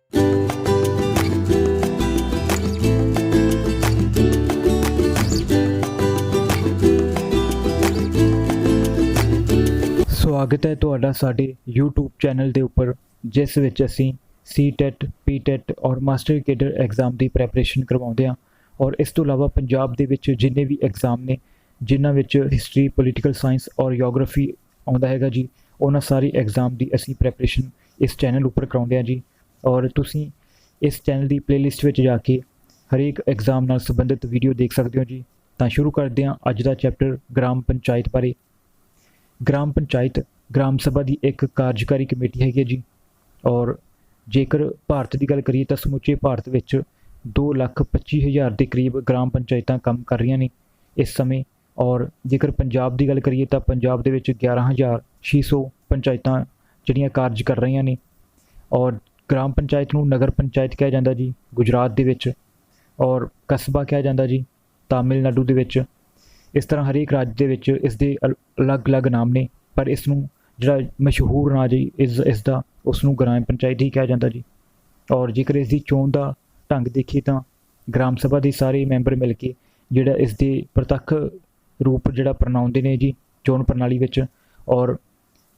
स्वागत है तुहाडा साडे यूट्यूब चैनल के उपर जिस विच असीं सी-टेट, पी-टेट और मास्टर केडर एग्जाम की प्रैपरेशन करवाउंदे हां। और इस तो इलावा पंजाब दे विच जिन्ने भी एग्जाम ने जिन्हां विच हिस्टरी, पोलीटिकल साइंस और जियोग्राफी आउंदा हैगा जी, उन्हां सारी एग्जाम की असीं प्रैपरेशन इस चैनल उपर कराउंदे हां जी। और तुसीं इस चैनल की प्लेलिस्ट विच जाके हरेक एग्जाम नाल संबंधित वीडियो देख सकते हो जी। तो शुरू करते हैं अज का चैप्टर ग्राम पंचायत बारे। ग्राम पंचायत ग्राम सभा की एक कार्यकारी कमेटी हैगी जी। और जेकर भारत की गल करिए तो समुचे भारत में 2,25,000 के करीब ग्राम पंचायत काम कर रही ने इस समय। और जेकर पंजाब की गल करिए तो पंजाब के 11,600 पंचायत जड़ियाँ कार्य कर रही ने। और ग्राम पंचायत नूं नगर पंचायत कहा जाता जी गुजरात दे विच, और कस्बा कहा जाता जी तमिलनाडु दे विच। इस तरह हरेक राज्य दे विच इसदे अलग अलग नाम ने, पर इसनूं जिहड़ा मशहूर ना जी इसका उसनूं ग्राम पंचायत ही कहा जाता जी। और जेकर इसकी चोण का ढंग देखिए तो ग्राम सभा के सारे मैंबर मिल के जिहड़ा इसके प्रतख रूप जिहड़ा अपनाउंदे ने जी चोण प्रणाली विच। और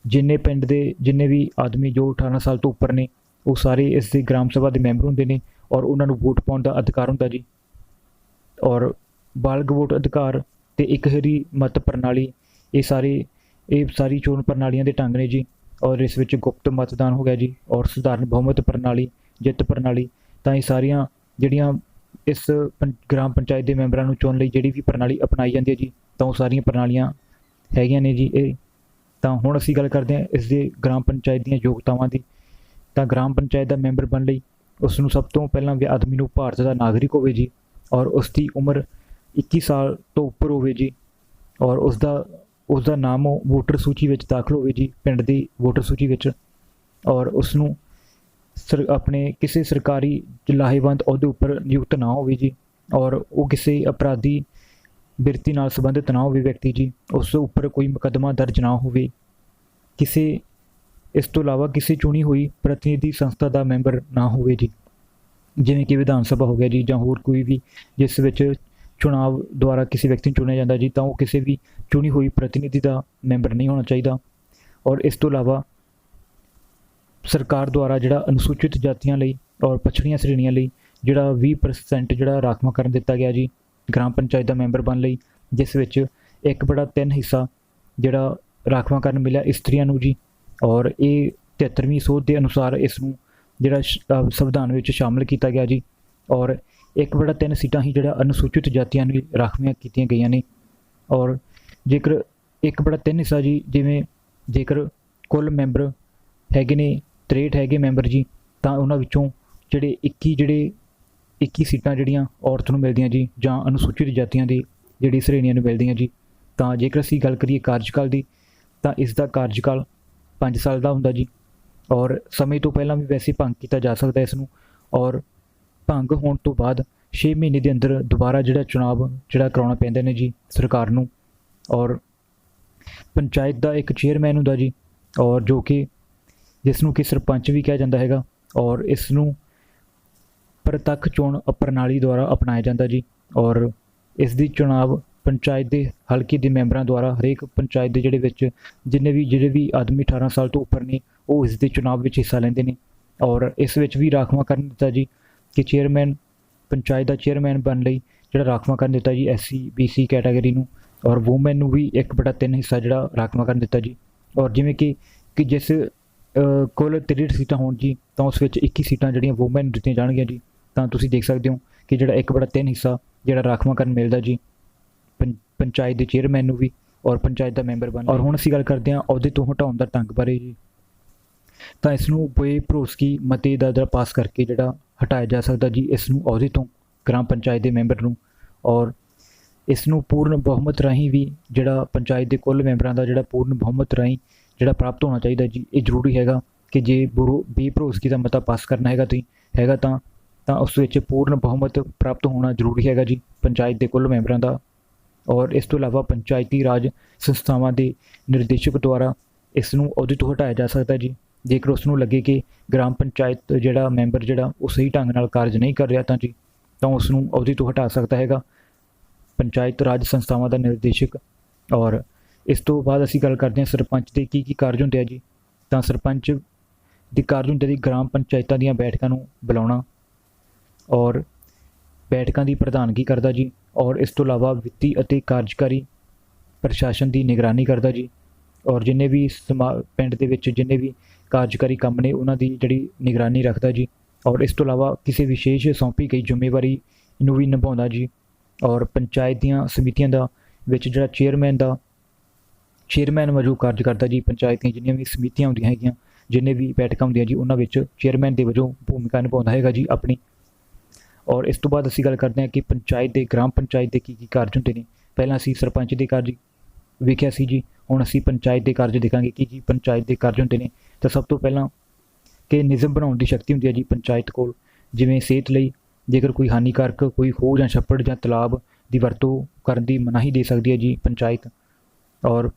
जिन्ने पिंड दे जिन्ने भी आदमी जो 18 साल तो उपर ने वो सारे इसके ग्राम सभा के मैंबर होंदे ने और उन्होंने वोट पाउण का अधिकार होंदा जी। और बालग वोट अधिकार ते एक हरी मत प्रणाली ये सारी चोण प्रणालियां दे ढंग ने जी। और इस विच गुप्त मतदान हो गया जी, और सधारण बहुमत प्रणाली, जित प्रणाली, तो ये सारियां जिहड़ियां इस ग्राम पंचायत के मैंबरां नूं चुणन लई जिहड़ी भी प्रणाली अपनाई जाती है जी, तो वो सारियां प्रणालियां हैगियां ने जी। ये तो हुण असीं गल करते हैं इस दे ग्राम पंचायत दीयां योग्यतावां दी। तो ग्राम पंचायत का मैंबर बनने लई उसनूं सब तो पहलां आदमी नूं भारत का नागरिक होवे जी, और उसकी उम्र 21 साल तो उपर होवे जी, और उसका नाम वोटर सूची में दाखिल होवे जी पिंड की वोटर सूची में। और उसनूं अपने किसी सरकारी लाहेवंद अहुदे उपर नियुक्त ना होवे जी, और वो किसी अपराधी बिरती नाल संबंधित ना होवे व्यक्ति जी, उस उपर कोई मुकदमा दर्ज ना होवे किसी। इस तो इलावा किसी चुनी हुई प्रतिनिधि संस्था का मैंबर ना होवे जी, जिवें कि विधान सभा हो गया जी, जां होर कोई भी जिस विच चुनाव द्वारा किसी व्यक्ति नूं चुनिया जाता जी, तो वो किसी भी चुनी हुई प्रतिनिधि का मैंबर नहीं होना चाहिए। और इस तो इलावा सरकार द्वारा जिहड़ा अनुसूचित जातियां लई और पछड़ियां श्रेणियां लई जिहड़ा 20% जिहड़ा राखवांकरण दिता गया जी ग्राम पंचायत का मैंबर बन लई, जिस विच 1/3 हिस्सा जिहड़ा राखवांकरण मिलिया इस्त्रियां नूं जी। और ये 73वीं सोध के अनुसार इसनूं जिहड़ा संविधान विच शामिल किया गया जी। और 1/3 सीटां ही जिहड़ा अनुसूचित जातियां नूं राखवियां कीतियां गईयां ने। और जेकर 1/3 हिस्सा जी जिवें जेकर कुल मैंबर हैगे ने 63 हैगे मैंबर जी, तो उन्हां विचों जिहड़े 21 सीटां जिहड़ियां औरत नूं मिलदियां जी, जां अनुसूचित जातियां दी जिहड़ी श्रेणियां नूं मिलदियां जी। तो जेकर असीं गल करिए कार्यकाल की, तो इसका कार्यकाल 5 साल का हुंदा जी। और समय तो पहलां भी वैसे भंग किया जा सकता इसनूं, और भंग होने तो बाद 6 महीने के अंदर दोबारा जिहड़ा चुनाव जिहड़ा करवाउणा पैंदा ने जी सरकार नूं। और पंचायत का एक चेयरमैन हुंदा जी, और जो कि जिसनूं कि सरपंच भी कहा जाता हैगा। और इसनूं प्रतख चोण प्रणाली द्वारा अपनाया जाता जी। और इसकी चुनाव पंचायत के हल्के के मैंबरों द्वारा हरेक पंचायत के जिहड़े जिन्ने भी आदमी 18 साल तो उपर ने वो इसके चुनाव में हिस्सा लेंदे ने। और इस विच भी राखवांकरण दिता जी कि चेयरमैन पंचायत का चेयरमैन बन लई जिहड़ा राखवांकरण दिता जी SC BC कैटागरी नूं। और वूमैन नूं भी 1/3 हिस्सा जिहड़ा राखवांकरण दिता जी। और जिवें कि जिस कुल 63 सीटां होण जी, तो उस विच 21 सीटां जिहड़ियां वूमैन नूं दित्तियां जाणगीआं जी। तो तुसीं देख सकते हो कि जिहड़ा 1/3 हिस्सा जिहड़ा राखवांकरण मिलदा जी पंचायत के चेयरमैन नूं भी और पंचायत का मैंबर बन। और हुण असीं गल करते हैं अहुदे तो हटाउण दा ढंग बारे जी। तो इसनूं बेभरोसगी मते दा पास करके जिहड़ा हटाया जा सकता जी इसनूं अहुदे तो ग्राम पंचायत के मैंबर नूं। और इसनूं पूर्ण बहुमत राहीं भी जिहड़ा पंचायत के कुल मैंबरां दा जिहड़ा पूर्ण बहुमत राहीं जिहड़ा प्राप्त होना चाहिए जी। ये जरूरी हैगा कि जे बेभरोसगी का मता पास करना हैगा तो उस विच पूर्ण बहुमत प्राप्त होना जरूरी हैगा जी पंचायत के कुल मैंबरां दा। और इस तो इलावा पंचायती राज संस्थावां के निर्देशक द्वारा इसनूं अहुदे तो हटाया जा सकता जी। ਜੇਕਰ ਉਸ ਨੂੰ ਲੱਗੇ ਕਿ ਗ੍ਰਾਮ ਪੰਚਾਇਤ ਜਿਹੜਾ ਮੈਂਬਰ ਜਿਹੜਾ ਉਹ ਸਹੀ ਢੰਗ ਨਾਲ ਕਾਰਜ ਨਹੀਂ ਕਰ ਰਿਹਾ ਤਾਂ ਉਸ ਨੂੰ ਅਹੁਦੇ ਤੋਂ ਹਟਾ ਸਕਦਾ ਹੈਗਾ ਪੰਚਾਇਤ ਰਾਜ ਸੰਸਥਾਵਾਂ ਦਾ ਨਿਰਦੇਸ਼ਕ। ਔਰ ਇਸ ਤੋਂ ਬਾਅਦ ਅਸੀਂ ਗੱਲ ਕਰਦੇ ਹਾਂ ਸਰਪੰਚ ਦੇ ਕੀ ਕਾਰਜ ਹੁੰਦੇ ਆ ਜੀ। ਤਾਂ ਸਰਪੰਚ ਦੇ ਕਾਰਜ ਹੁੰਦੇ ਜੀ ਗ੍ਰਾਮ ਪੰਚਾਇਤਾਂ ਦੀਆਂ ਬੈਠਕਾਂ ਨੂੰ ਬੁਲਾਉਣਾ ਔਰ ਬੈਠਕਾਂ ਦੀ ਪ੍ਰਧਾਨਗੀ ਕਰਦਾ ਜੀ। ਔਰ ਇਸ ਤੋਂ ਇਲਾਵਾ ਵਿੱਤੀ ਅਤੇ ਕਾਰਜਕਾਰੀ ਪ੍ਰਸ਼ਾਸਨ ਦੀ ਨਿਗਰਾਨੀ ਕਰਦਾ ਜੀ। ਔਰ ਜਿੰਨੇ ਵੀ ਪਿੰਡ ਦੇ ਵਿੱਚ ਜਿੰਨੇ ਵੀ ਕਾਰਜਕਾਰੀ ਕੰਮ ਨੇ ਉਹਨਾਂ ਦੀ ਜਿਹੜੀ ਨਿਗਰਾਨੀ ਰੱਖਦਾ ਜੀ। ਔਰ ਇਸ ਤੋਂ ਇਲਾਵਾ ਕਿਸੇ ਵਿਸ਼ੇਸ਼ ਸੌਂਪੀ ਗਈ ਜ਼ਿੰਮੇਵਾਰੀ ਨੂੰ ਵੀ ਨਿਭਾਉਂਦਾ ਜੀ। ਔਰ ਪੰਚਾਇਤ ਦੀਆਂ ਸਮਿਤੀਆਂ ਦਾ ਵਿੱਚ ਜਿਹੜਾ ਚੇਅਰਮੈਨ ਵਜੋਂ ਕਾਰਜ ਕਰਦਾ ਜੀ। ਪੰਚਾਇਤ ਦੀਆਂ ਜਿੰਨੀਆਂ ਵੀ ਸਮਿਤੀਆਂ ਹੁੰਦੀਆਂ ਹੈਗੀਆਂ, ਜਿੰਨੇ ਵੀ ਬੈਠਕਾਂ ਹੁੰਦੀਆਂ ਜੀ, ਉਹਨਾਂ ਵਿੱਚ ਚੇਅਰਮੈਨ ਦੇ ਵਜੋਂ ਭੂਮਿਕਾ ਨਿਭਾਉਂਦਾ ਹੈਗਾ ਜੀ ਆਪਣੀ। ਔਰ ਇਸ ਤੋਂ ਬਾਅਦ ਅਸੀਂ ਗੱਲ ਕਰਦੇ ਹਾਂ ਕਿ ਪੰਚਾਇਤ ਦੇ ਗ੍ਰਾਮ ਪੰਚਾਇਤ ਦੇ ਕੀ ਕਾਰਜ ਹੁੰਦੇ ਨੇ। ਪਹਿਲਾਂ ਅਸੀਂ ਸਰਪੰਚ ਦੇ ਕਾਰਜ ਵੇਖਿਆ ਸੀ ਜੀ, ਹੁਣ ਅਸੀਂ ਪੰਚਾਇਤ ਦੇ ਕਾਰਜ ਦੇਖਾਂਗੇ ਕੀ ਪੰਚਾਇਤ ਦੇ ਕਾਰਜ ਹੁੰਦੇ ਨੇ। ਤਾਂ ਸਭ ਤੋਂ ਪਹਿਲਾਂ ਕਿ ਨਿਯਮ ਬਣਾਉਣ ਦੀ ਸ਼ਕਤੀ ਹੁੰਦੀ ਹੈ ਜੀ ਪੰਚਾਇਤ ਕੋਲ। ਜਿਵੇਂ ਸਿਹਤ ਲਈ ਜੇਕਰ ਕੋਈ ਹਾਨੀਕਾਰਕ ਕੋਈ ਖੂਹ ਜਾਂ ਛੱਪੜ ਜਾਂ ਤਲਾਬ ਦੀ ਵਰਤੋਂ ਕਰਨ ਦੀ ਮਨਾਹੀ ਦੇ ਸਕਦੀ ਹੈ ਜੀ ਪੰਚਾਇਤ। ਔਰ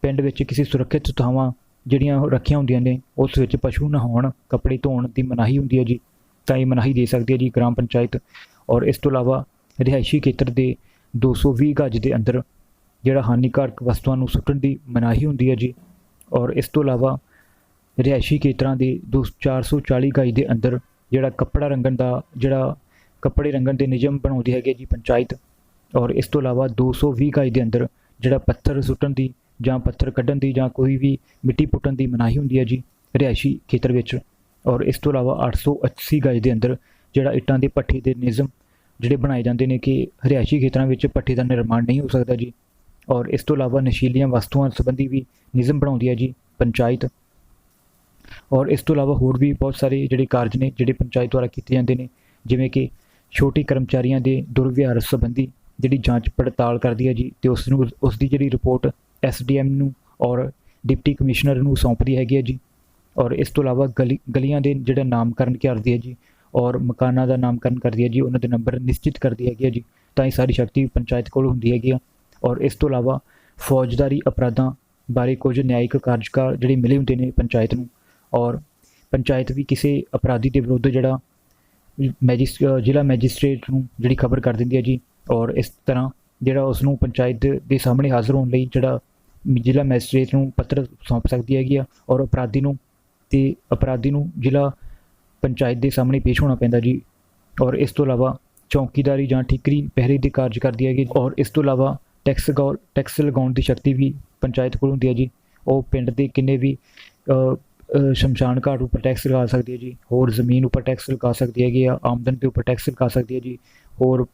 ਪਿੰਡ ਵਿੱਚ ਕਿਸੇ ਸੁਰੱਖਿਅਤ ਥਾਵਾਂ ਜਿਹੜੀਆਂ ਰੱਖੀਆਂ ਹੁੰਦੀਆਂ ਨੇ ਉਸ ਵਿੱਚ ਪਸ਼ੂ ਨਹਾਉਣ ਕੱਪੜੇ ਧੋਣ ਦੀ ਮਨਾਹੀ ਹੁੰਦੀ ਹੈ ਜੀ, ਤਾਂ ਇਹ ਮਨਾਹੀ ਦੇ ਸਕਦੀ ਹੈ ਜੀ ਗ੍ਰਾਮ ਪੰਚਾਇਤ। ਔਰ ਇਸ ਤੋਂ ਇਲਾਵਾ ਰਿਹਾਇਸ਼ੀ ਖੇਤਰ ਦੇ 220 ਗਜ ਦੇ ਅੰਦਰ ਜਿਹੜਾ ਹਾਨੀਕਾਰਕ ਵਸਤੂਆਂ ਨੂੰ ਸੁੱਟਣ ਦੀ ਮਨਾਹੀ ਹੁੰਦੀ ਹੈ ਜੀ। ਔਰ ਇਸ ਤੋਂ ਇਲਾਵਾ ਰਿਹਾਇਸ਼ੀ ਖੇਤਰਾਂ ਦੇ 440 ਗਜ ਦੇ ਅੰਦਰ ਜਿਹੜਾ ਕੱਪੜੇ ਰੰਗਣ ਦੇ ਨਿਯਮ ਬਣਾਉਂਦੀ ਹੈਗੀ ਜੀ ਪੰਚਾਇਤ। ਔਰ ਇਸ ਤੋਂ ਇਲਾਵਾ 220 ਗਜ ਦੇ ਅੰਦਰ ਜਿਹੜਾ ਪੱਥਰ ਸੁੱਟਣ ਦੀ ਜਾਂ ਪੱਥਰ ਕੱਢਣ ਦੀ ਜਾਂ ਕੋਈ ਵੀ ਮਿੱਟੀ ਪੁੱਟਣ ਦੀ ਮਨਾਹੀ ਹੁੰਦੀ ਹੈ ਜੀ ਰਿਹਾਇਸ਼ੀ ਖੇਤਰ ਵਿੱਚ। ਔਰ ਇਸ ਤੋਂ ਇਲਾਵਾ 880 ਗਜ ਦੇ ਅੰਦਰ ਜਿਹੜਾ ਇੱਟਾਂ ਦੇ ਭੱਠੇ ਦੇ ਨਿਯਮ ਜਿਹੜੇ ਬਣਾਏ ਜਾਂਦੇ ਨੇ ਕਿ ਰਿਹਾਇਸ਼ੀ ਖੇਤਰਾਂ ਵਿੱਚ ਭੱਠੇ ਦਾ ਨਿਰਮਾਣ ਨਹੀਂ ਹੋ ਸਕਦਾ ਜੀ। ਔਰ ਇਸ ਤੋਂ ਇਲਾਵਾ ਨਸ਼ੀਲੀਆਂ ਵਸਤੂਆਂ ਸੰਬੰਧੀ ਵੀ ਨਿਯਮ ਬਣਾਉਂਦੀ ਹੈ ਜੀ ਪੰਚਾਇਤ। ਔਰ ਇਸ ਤੋਂ ਇਲਾਵਾ ਹੋਰ ਵੀ ਬਹੁਤ ਸਾਰੇ ਜਿਹੜੇ ਕਾਰਜ ਨੇ ਜਿਹੜੇ ਪੰਚਾਇਤ ਦੁਆਰਾ ਕੀਤੇ ਜਾਂਦੇ ਨੇ, ਜਿਵੇਂ ਕਿ ਛੋਟੇ ਕਰਮਚਾਰੀਆਂ ਦੇ ਦੁਰਵਿਹਾਰ ਸੰਬੰਧੀ ਜਿਹੜੀ ਜਾਂਚ ਪੜਤਾਲ ਕਰਦੀ ਹੈ ਜੀ ਅਤੇ ਉਸ ਦੀ ਜਿਹੜੀ ਰਿਪੋਰਟ SDM ਨੂੰ ਔਰ ਡਿਪਟੀ ਕਮਿਸ਼ਨਰ ਨੂੰ ਸੌਂਪਦੀ ਹੈਗੀ ਹੈ ਜੀ। ਔਰ ਇਸ ਤੋਂ ਇਲਾਵਾ ਗਲੀਆਂ ਦੇ ਜਿਹੜਾ ਨਾਮਕਰਨ ਕਰਦੀ ਹੈ ਜੀ ਔਰ ਮਕਾਨਾਂ ਦਾ ਨਾਮਕਰਨ ਕਰਦੀ ਹੈ ਜੀ, ਉਹਨਾਂ ਦੇ ਨੰਬਰ ਨਿਸ਼ਚਿਤ ਕਰਦੀ ਹੈਗੀ ਹੈ ਜੀ। ਤਾਂ ਇਹ ਸਾਰੀ ਸ਼ਕਤੀ ਪੰਚਾਇਤ ਕੋਲ ਹੁੰਦੀ ਹੈਗੀ ਆ। ਔਰ ਇਸ ਤੋਂ ਇਲਾਵਾ ਫੌਜਦਾਰੀ ਅਪਰਾਧਾਂ ਬਾਰੇ ਕੁਝ ਨਿਆਇਕ ਕਾਰਜਕਾਰ ਜਿਹੜੇ ਮਿਲੇ ਹੁੰਦੇ ਨੇ ਪੰਚਾਇਤ ਨੂੰ। ਔਰ ਪੰਚਾਇਤ ਵੀ ਕਿਸੇ ਅਪਰਾਧੀ ਦੇ ਵਿਰੁੱਧ ਜਿਹੜਾ ਜ਼ਿਲ੍ਹਾ ਮੈਜਿਸਟ੍ਰੇਟ ਨੂੰ ਜਿਹੜੀ ਖਬਰ ਕਰ ਦਿੰਦੀ ਹੈ ਜੀ। ਔਰ ਇਸ ਤਰ੍ਹਾਂ ਜਿਹੜਾ ਉਸ ਨੂੰ ਪੰਚਾਇਤ ਦੇ ਸਾਹਮਣੇ ਹਾਜ਼ਰ ਹੋਣ ਲਈ ਜਿਹੜਾ ਜ਼ਿਲ੍ਹਾ ਮੈਜਿਸਟ੍ਰੇਟ ਨੂੰ ਪੱਤਰ ਸੌਂਪ ਸਕਦੀ ਹੈਗੀ ਆ। ਔਰ ਅਪਰਾਧੀ ਨੂੰ ਜ਼ਿਲ੍ਹਾ ਪੰਚਾਇਤ ਦੇ ਸਾਹਮਣੇ ਪੇਸ਼ ਹੋਣਾ ਪੈਂਦਾ ਜੀ। ਔਰ ਇਸ ਤੋਂ ਇਲਾਵਾ ਚੌਕੀਦਾਰੀ ਜਾਂ ਠੀਕਰੀ ਪਹਿਰੇ ਦੇ ਕਾਰਜ ਕਰਦੀ ਹੈਗੀ। ਔਰ ਇਸ ਤੋਂ ਇਲਾਵਾ ਟੈਕਸ ਲਗਾਉਣ ਦੀ ਸ਼ਕਤੀ ਵੀ ਪੰਚਾਇਤ ਕੋਲ ਹੁੰਦੀ ਹੈ ਜੀ। ਉਹ ਪਿੰਡ ਦੇ ਕਿੰਨੇ ਵੀ ਸ਼ਮਸ਼ਾਨ ਘਾਟ ਉੱਪਰ ਟੈਕਸ ਲਗਾ ਸਕਦੀ ਹੈ ਜੀ, ਹੋਰ ਜ਼ਮੀਨ ਉੱਪਰ ਟੈਕਸ ਲਗਾ ਸਕਦੀ ਹੈਗੀ ਆ, ਆਮਦਨ ਦੇ ਉੱਪਰ ਟੈਕਸ ਲਗਾ ਸਕਦੀ ਹੈ ਜੀ, ਹੋਰ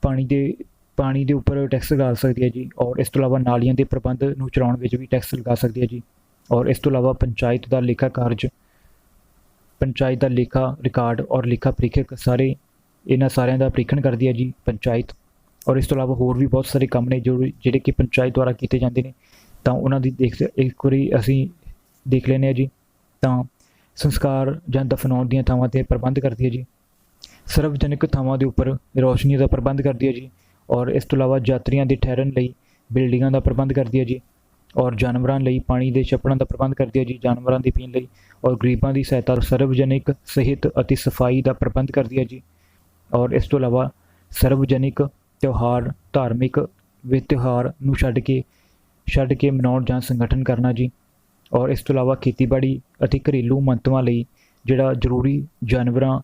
ਪਾਣੀ ਦੇ ਉੱਪਰ ਟੈਕਸ ਲਗਾ ਸਕਦੀ ਹੈ ਜੀ। ਔਰ ਇਸ ਤੋਂ ਇਲਾਵਾ ਨਾਲੀਆਂ ਦੇ ਪ੍ਰਬੰਧ ਨੂੰ ਚਲਾਉਣ ਵਿੱਚ ਵੀ ਟੈਕਸ ਲਗਾ ਸਕਦੀ ਹੈ ਜੀ। ਔਰ ਇਸ ਤੋਂ ਇਲਾਵਾ ਪੰਚਾਇਤ ਦਾ ਲੇਖਾ ਕਾਰਜ, ਪੰਚਾਇਤ ਦਾ ਲੇਖਾ ਰਿਕਾਰਡ ਔਰ ਲੇਖਾ ਪ੍ਰੀਖਿਅਕ ਇਹਨਾਂ ਸਾਰਿਆਂ ਦਾ ਪ੍ਰੀਖਣ ਕਰਦੀ ਹੈ ਜੀ ਪੰਚਾਇਤ। ਔਰ ਇਸ ਤੋਂ ਇਲਾਵਾ ਹੋਰ ਵੀ ਬਹੁਤ ਸਾਰੇ ਕੰਮ ਨੇ ਜਿਹੜੇ ਕਿ ਪੰਚਾਇਤ ਦੁਆਰਾ ਕੀਤੇ ਜਾਂਦੇ ਨੇ, ਤਾਂ ਉਹਨਾਂ ਦੀ ਇੱਕ ਵਾਰੀ ਅਸੀਂ ਦੇਖ ਲੈਂਦੇ ਹਾਂ ਜੀ। ਤਾਂ ਸੰਸਕਾਰ ਜਾਂ ਦਫਨਾਉਣ ਦੀਆਂ ਥਾਵਾਂ 'ਤੇ ਪ੍ਰਬੰਧ ਕਰਦੀ ਹੈ ਜੀ। ਸਰਵਜਨਿਕ ਥਾਵਾਂ ਦੇ ਉੱਪਰ ਰੌਸ਼ਨੀ ਦਾ ਪ੍ਰਬੰਧ ਕਰਦੀ ਹੈ ਜੀ। ਔਰ ਇਸ ਤੋਂ ਇਲਾਵਾ ਯਾਤਰੀਆਂ ਦੇ ਠਹਿਰਨ ਲਈ ਬਿਲਡਿੰਗਾਂ ਦਾ ਪ੍ਰਬੰਧ ਕਰਦੀ ਹੈ ਜੀ। ਔਰ ਜਾਨਵਰਾਂ ਲਈ ਪਾਣੀ ਦੇ ਛੱਪੜਾਂ ਦਾ ਪ੍ਰਬੰਧ ਕਰਦੀ ਹੈ ਜੀ, ਜਾਨਵਰਾਂ ਦੇ ਪੀਣ ਲਈ। ਔਰ ਗਰੀਬਾਂ ਦੀ ਸਹਾਇਤਾ, ਸਰਵਜਨਿਕ ਸਿਹਤ ਅਤੇ ਸਫਾਈ ਦਾ ਪ੍ਰਬੰਧ ਕਰਦੀ ਹੈ ਜੀ। ਔਰ ਇਸ ਤੋਂ ਇਲਾਵਾ ਸਰਵਜਨਿਕ ਤਿਉਹਾਰ, ਧਾਰਮਿਕ ਤਿਉਹਾਰ ਨੂੰ ਛੱਡ ਕੇ ਮਨਾਉਣ ਜਾਂ ਸੰਗਠਨ ਕਰਨਾ ਜੀ। ਔਰ ਇਸ ਤੋਂ ਇਲਾਵਾ ਖੇਤੀਬਾੜੀ ਅਤੇ ਘਰੇਲੂ ਮੰਤਵਾਂ ਲਈ ਜਿਹੜਾ ਜ਼ਰੂਰੀ ਜਾਨਵਰਾਂ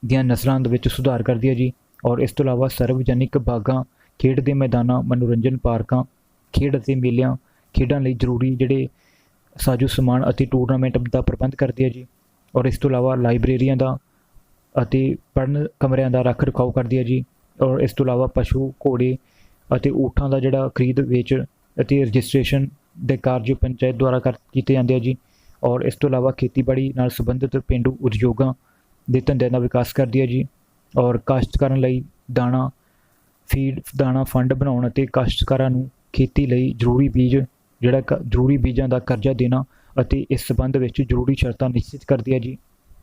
ਦੀਆਂ ਨਸਲਾਂ ਦੇ ਵਿੱਚ ਸੁਧਾਰ ਕਰਦੀ ਹੈ ਜੀ। ਔਰ ਇਸ ਤੋਂ ਇਲਾਵਾ ਸਰਵਜਨਿਕ ਬਾਗਾਂ, ਖੇਡ ਦੇ ਮੈਦਾਨਾਂ, ਮਨੋਰੰਜਨ ਪਾਰਕਾਂ, ਖੇਡ ਅਤੇ ਮੇਲਿਆਂ ਖੇਡਾਂ ਲਈ ਜ਼ਰੂਰੀ ਜਿਹੜੇ ਸਾਜੋ ਸਮਾਨ ਅਤੇ ਟੂਰਨਾਮੈਂਟ ਦਾ ਪ੍ਰਬੰਧ ਕਰਦੀ ਹੈ ਜੀ। ਔਰ ਇਸ ਤੋਂ ਇਲਾਵਾ ਲਾਇਬ੍ਰੇਰੀਆਂ ਦਾ ਅਤੇ ਪੜ੍ਹਨ ਕਮਰਿਆਂ ਦਾ ਰੱਖ ਰਖਾਓ ਕਰਦੀ ਹੈ ਜੀ। ਔਰ ਇਸ ਤੋਂ ਇਲਾਵਾ ਪਸ਼ੂ, ਘੋੜੇ ਅਤੇ ਊਠਾਂ ਦਾ ਜਿਹੜਾ ਖਰੀਦ ਵੇਚ ਅਤੇ ਰਜਿਸਟ੍ਰੇਸ਼ਨ ਦੇ ਕਾਰਜ ਪੰਚਾਇਤ ਦੁਆਰਾ ਕੀਤੇ ਜਾਂਦੇ ਆ ਜੀ। ਔਰ ਇਸ ਤੋਂ ਇਲਾਵਾ ਖੇਤੀਬਾੜੀ ਨਾਲ ਸੰਬੰਧਿਤ ਪੇਂਡੂ ਉਦਯੋਗਾਂ ਦੇ ਧੰਦਿਆਂ ਦਾ ਵਿਕਾਸ ਕਰਦੀ ਹੈ ਜੀ। ਔਰ ਕਾਸ਼ਤਕਾਰਾਂ ਲਈ ਦਾਣਾ ਫੰਡ ਬਣਾਉਣ ਅਤੇ ਕਾਸ਼ਤਕਾਰਾਂ ਨੂੰ ਖੇਤੀ ਲਈ ਜ਼ਰੂਰੀ ਬੀਜਾਂ ਦਾ ਕਰਜ਼ਾ ਦੇਣਾ ਅਤੇ ਇਸ ਸੰਬੰਧ ਵਿੱਚ ਜ਼ਰੂਰੀ ਸ਼ਰਤਾਂ ਨਿਸ਼ਚਿਤ ਕਰਦੀ ਹੈ ਜੀ।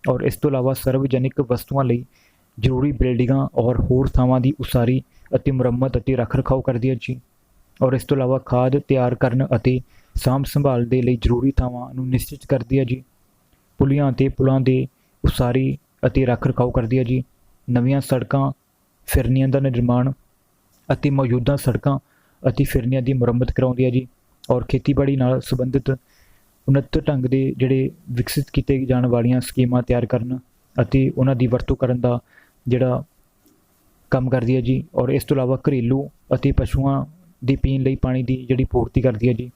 ਔਰ ਇਸ ਤੋਂ ਇਲਾਵਾ ਸਰਵਜਨਿਕ ਵਸਤੂਆਂ ਲਈ ਜ਼ਰੂਰੀ ਬਿਲਡਿੰਗਾਂ ਔਰ ਹੋਰ ਥਾਵਾਂ ਦੀ ਉਸਾਰੀ ਅਤੇ ਮੁਰੰਮਤ ਅਤੇ ਰੱਖ ਰਖਾਓ ਕਰਦੀ ਹੈ ਜੀ। ਔਰ ਇਸ ਤੋਂ ਇਲਾਵਾ ਖਾਦ ਤਿਆਰ ਕਰਨ ਅਤੇ ਸਾਂਭ ਸੰਭਾਲ ਦੇ ਲਈ ਜ਼ਰੂਰੀ ਥਾਵਾਂ ਨੂੰ ਨਿਸ਼ਚਿਤ ਕਰਦੀ ਹੈ ਜੀ। ਪੁਲੀਆਂ ਅਤੇ ਪੁਲਾਂ ਦੇ ਉਸਾਰੀ ਅਤੇ ਰੱਖ ਰਖਾਓ ਕਰਦੀ ਹੈ ਜੀ। ਨਵੀਆਂ ਸੜਕਾਂ ਫਿਰਨੀਆਂ ਦਾ ਨਿਰਮਾਣ ਅਤੇ ਮੌਜੂਦਾ ਸੜਕਾਂ ਅਤੇ ਫਿਰਨੀਆਂ ਦੀ ਮੁਰੰਮਤ ਕਰਵਾਉਂਦੀ ਹੈ ਜੀ। ਔਰ ਖੇਤੀਬਾੜੀ ਨਾਲ ਸੰਬੰਧਿਤ ਉન્નਤ ਢੰਗ ਦੇ ਜਿਹੜੇ ਵਿਕਸਿਤ ਕੀਤੇ ਜਾਣ ਵਾਲੀਆਂ ਸਕੀਮਾਂ ਤਿਆਰ ਕਰਨ ਅਤੇ ਉਹਨਾਂ ਦੀ ਵਰਤੋਂ ਕਰਨ ਦਾ ਜਿਹੜਾ ਕੰਮ ਕਰਦੀ ਹੈ ਜੀ। ਔਰ ਇਸ ਤੋਂ ਇਲਾਵਾ ਘਰੇਲੂ ਅਤੇ ਪਸ਼ੂਆਂ ਦੀ ਪੀਣ ਲਈ ਪਾਣੀ ਦੀ ਜਿਹੜੀ ਪੂਰਤੀ ਕਰਦੀ ਹੈ ਜੀ।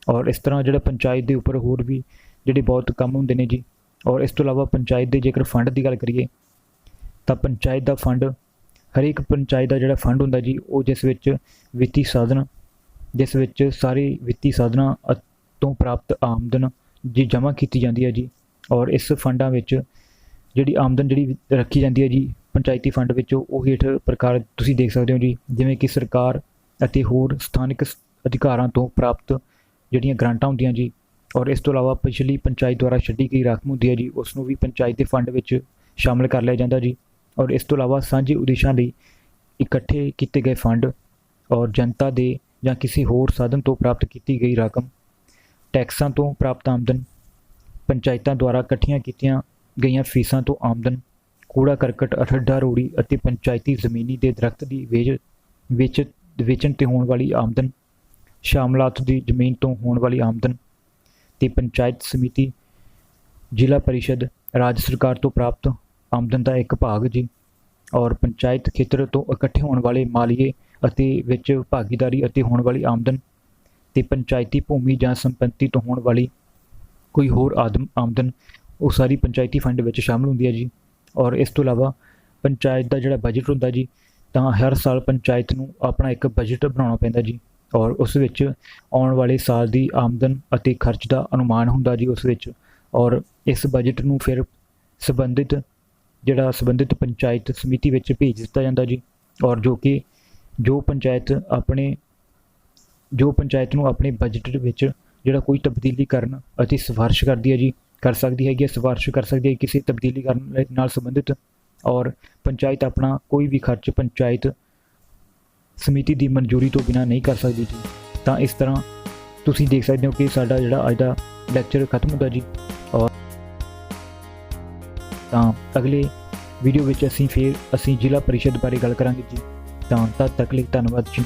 ਔਰ ਇਸ ਤਰ੍ਹਾਂ ਜਿਹੜਾ ਪੰਚਾਇਤ ਦੇ ਉੱਪਰ ਹੋਰ ਵੀ ਜਿਹੜੇ ਬਹੁਤ ਕੰਮ ਹੁੰਦੇ ਨੇ ਜੀ। ਔਰ ਇਸ ਤੋਂ ਇਲਾਵਾ ਪੰਚਾਇਤ ਦੇ ਜੇਕਰ ਫੰਡ ਦੀ ਗੱਲ ਕਰੀਏ ਤਾਂ ਪੰਚਾਇਤ ਦਾ ਫੰਡ, ਹਰੇਕ ਪੰਚਾਇਤ ਦਾ ਜਿਹੜਾ ਫੰਡ ਹੁੰਦਾ ਜੀ, ਉਹ ਜਿਸ ਵਿੱਚ ਸਾਰੇ ਵਿੱਤੀ ਸਾਧਨਾਂ ਤੋਂ ਪ੍ਰਾਪਤ ਆਮਦਨ ਜੀ ਜਮ੍ਹਾਂ ਕੀਤੀ ਜਾਂਦੀ ਹੈ ਜੀ। ਔਰ ਇਸ ਫੰਡਾਂ ਵਿੱਚ ਜਿਹੜੀ ਆਮਦਨ ਜਿਹੜੀ ਰੱਖੀ ਜਾਂਦੀ ਹੈ ਜੀ ਪੰਚਾਇਤੀ ਫੰਡ ਵਿੱਚ, ਉਹ ਹੇਠ ਪ੍ਰਕਾਰ ਤੁਸੀਂ ਦੇਖ ਸਕਦੇ ਹੋ ਜੀ। ਜਿਵੇਂ ਕਿ ਸਰਕਾਰ ਅਤੇ ਹੋਰ ਸਥਾਨਕ ਅਧਿਕਾਰਾਂ ਤੋਂ ਪ੍ਰਾਪਤ ਜਿਹੜੀਆਂ ਗ੍ਰਾਂਟਾਂ ਹੁੰਦੀਆਂ ਜੀ। ਔਰ ਇਸ ਤੋਂ ਇਲਾਵਾ ਪਿਛਲੀ ਪੰਚਾਇਤ ਦੁਆਰਾ ਛੱਡੀ ਗਈ ਰਕਮ ਹੁੰਦੀ ਹੈ ਜੀ, ਉਸ ਨੂੰ ਵੀ ਪੰਚਾਇਤ ਦੇ ਫੰਡ ਵਿੱਚ ਸ਼ਾਮਿਲ ਕਰ ਲਿਆ ਜਾਂਦਾ ਜੀ। ਔਰ ਇਸ ਤੋਂ ਇਲਾਵਾ ਸਾਂਝੇ ਉਦੇਸ਼ਾਂ ਲਈ ਇਕੱਠੇ ਕੀਤੇ ਗਏ ਫੰਡ ਔਰ ਜਨਤਾ ਦੇ ਜਾਂ ਕਿਸੇ ਹੋਰ ਸਾਧਨ ਤੋਂ ਪ੍ਰਾਪਤ ਕੀਤੀ ਗਈ ਰਕਮ, ਟੈਕਸਾਂ ਤੋਂ ਪ੍ਰਾਪਤ ਆਮਦਨ, ਪੰਚਾਇਤਾਂ ਦੁਆਰਾ ਇਕੱਠੀਆਂ ਕੀਤੀਆਂ ਗਈਆਂ ਫੀਸਾਂ ਤੋਂ ਆਮਦਨ, ਕੂੜਾ ਕਰਕਟ, ਅੱਡਾ ਰੂੜੀ ਅਤੇ ਪੰਚਾਇਤੀ ਜ਼ਮੀਨੀ ਦੇ ਦਰਖਤ ਦੀ ਵੇਚਣ ਤੇ ਹੋਣ ਵਾਲੀ ਆਮਦਨ, ਸ਼ਾਮਲਾਤ ਦੀ ਜ਼ਮੀਨ ਤੋਂ ਹੋਣ ਵਾਲੀ ਆਮਦਨ ਤੇ ਪੰਚਾਇਤ ਸਮਿਤੀ, ਜ਼ਿਲ੍ਹਾ ਪਰਿਸ਼ਦ, ਰਾਜ ਸਰਕਾਰ ਤੋਂ ਪ੍ਰਾਪਤ ਆਮਦਨ ਦਾ ਇੱਕ ਭਾਗ ਜੀ। ਔਰ ਪੰਚਾਇਤ ਖੇਤਰ ਤੋਂ ਇਕੱਠੇ ਹੋਣ ਵਾਲੇ ਮਾਲੀਏ ਅਤੇ ਵਿੱਚ ਭਾਗੀਦਾਰੀ ਅਤੇ ਹੋਣ ਵਾਲੀ ਆਮਦਨ ਤੇ ਪੰਚਾਇਤੀ ਭੂਮੀ ਜਾਂ ਸੰਪत्ति ਤੋਂ ਹੋਣ ਵਾਲੀ ਕੋਈ ਹੋਰ ਆਮਦਨ, ਉਹ ਸਾਰੀ ਪੰਚਾਇਤੀ ਫੰਡ ਵਿੱਚ ਸ਼ਾਮਿਲ ਹੁੰਦੀ ਹੈ ਜੀ। ਔਰ ਇਸ ਤੋਂ ਇਲਾਵਾ ਪੰਚਾਇਤ ਦਾ ਜਿਹੜਾ ਬਜਟ ਹੁੰਦਾ ਜੀ, ਤਾਂ ਹਰ ਸਾਲ ਪੰਚਾਇਤ ਨੂੰ ਆਪਣਾ ਇੱਕ ਬਜਟ ਬਣਾਉਣਾ ਪੈਂਦਾ ਜੀ। ਔਰ ਉਸ ਵਿੱਚ ਆਉਣ ਵਾਲੇ ਸਾਲ ਦੀ ਆਮਦਨ ਅਤੇ ਖਰਚ ਦਾ ਅਨੁਮਾਨ ਹੁੰਦਾ ਜੀ ਉਸ ਵਿੱਚ। ਔਰ ਇਸ ਬਜਟ ਨੂੰ ਫਿਰ ਸੰਬੰਧਿਤ ਪੰਚਾਇਤ ਸਮਿਤੀ ਵਿੱਚ ਭੇਜ ਦਿੱਤਾ ਜਾਂਦਾ ਜੀ। ਔਰ ਜੋ ਪੰਚਾਇਤ ਨੂੰ ਆਪਣੇ ਬਜਟ ਵਿੱਚ ਜਿਹੜਾ ਕੋਈ ਤਬਦੀਲੀ ਕਰਨ ਅਤੇ ਸਿਫਾਰਿਸ਼ ਕਰਦੀ ਹੈ ਜੀ, ਕਰ ਸਕਦੀ ਹੈਗੀ, ਸਿਫਾਰਿਸ਼ ਕਰ ਸਕਦੀ ਹੈ ਕਿਸੇ ਤਬਦੀਲੀ ਕਰਨ ਨਾਲ ਸੰਬੰਧਿਤ। ਔਰ ਪੰਚਾਇਤ ਆਪਣਾ ਕੋਈ ਵੀ ਖਰਚ ਪੰਚਾਇਤ ਸਮਿਤੀ ਦੀ ਮਨਜ਼ੂਰੀ ਤੋਂ ਬਿਨਾਂ ਨਹੀਂ ਕਰ ਸਕਦੀ ਜੀ। ਤਾਂ ਇਸ ਤਰ੍ਹਾਂ ਤੁਸੀਂ ਦੇਖ ਸਕਦੇ ਹੋ ਕਿ ਸਾਡਾ ਜਿਹੜਾ ਅੱਜ ਦਾ ਲੈਕਚਰ ਖਤਮ ਹੁੰਦਾ ਜੀ। ਔਰ ਤਾਂ ਅਗਲੇ ਵੀਡੀਓ ਵਿੱਚ ਅਸੀਂ ਜ਼ਿਲ੍ਹਾ ਪਰਿਸ਼ਦ ਬਾਰੇ ਗੱਲ ਕਰਾਂਗੇ ਜੀ। ਤਾਂ ਤਦ ਤੱਕ ਲਈ ਧੰਨਵਾਦ ਜੀ।